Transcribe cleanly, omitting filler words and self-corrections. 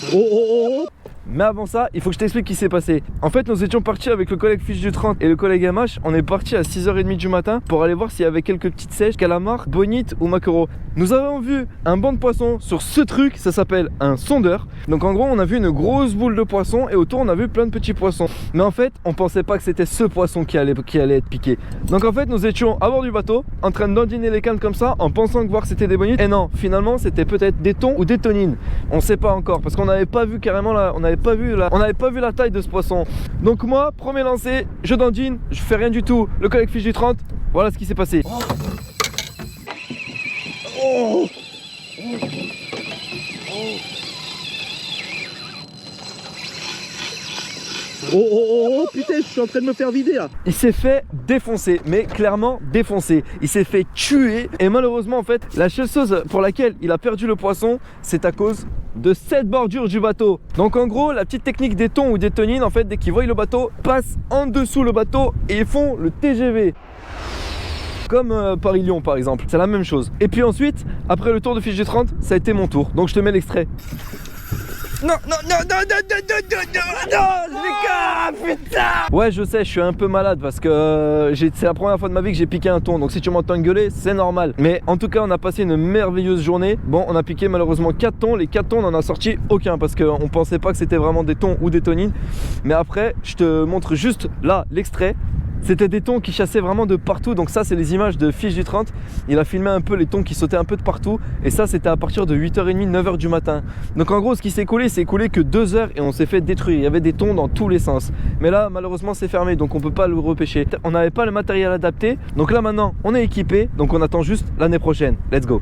Oh oh oh oh. Mais avant ça, il faut que je t'explique ce qui s'est passé. En fait, nous étions partis avec le collègue Fiche du 30 et le collègue MH. On est parti à 6h30 du matin pour aller voir s'il y avait quelques petites sèches, calamars, bonites ou maquereaux. Nous avons vu un banc de poissons sur ce truc, ça s'appelle un sondeur. Donc en gros, on a vu une grosse boule de poisson et autour, on a vu plein de petits poissons. Mais en fait, on pensait pas que c'était ce poisson qui allait être piqué. Donc en fait, nous étions à bord du bateau, en train d'endiner les cannes comme ça, en pensant que voir c'était des bonites. Et non, finalement, c'était peut-être des thons ou des tonines. On sait pas encore parce qu'on n'avait pas vu carrément là, on n'avait pas vu la taille de ce poisson. Donc moi, premier lancé, je dandine, je fais rien du tout. Le collègue Fiche du 30, voilà ce qui s'est passé. Oh. Oh oh oh oh, putain, je suis en train de me faire vider là. Il s'est fait défoncer, mais clairement défoncer. Il s'est fait tuer et malheureusement en fait, la seule chose pour laquelle il a perdu le poisson, c'est à cause de cette bordure du bateau. Donc en gros, la petite technique des thons ou des tonines, en fait, dès qu'ils voient le bateau, passent en dessous le bateau et ils font le TGV. Comme Paris-Lyon par exemple, c'est la même chose. Et puis ensuite, après le tour de Fiche du 30, ça a été mon tour. Donc je te mets l'extrait. Non, non, non, non, non, non, non, non, non, les gars, putain. Ouais, je sais, je suis un peu malade parce que c'est la première fois de ma vie que j'ai piqué un thon. Donc si tu m'entends gueuler, c'est normal. Mais en tout cas, on a passé une merveilleuse journée. Bon, on a piqué malheureusement 4 thons. Les 4 thons, on n'en a sorti aucun parce qu'on pensait pas que c'était vraiment des thons ou des tonines. Mais après, je te montre juste là l'extrait. C'était des thons qui chassaient vraiment de partout. Donc ça, c'est les images de Fiche du 30. Il a filmé un peu les thons qui sautaient un peu de partout. Et ça, c'était à partir de 8h30, 9h du matin. Donc en gros, ce qui s'est écoulé, c'est écoulé que 2 heures et on s'est fait détruire. Il y avait des thons dans tous les sens. Mais là, malheureusement, c'est fermé. Donc on peut pas le repêcher. On n'avait pas le matériel adapté. Donc là, maintenant, on est équipé. Donc on attend juste l'année prochaine. Let's go.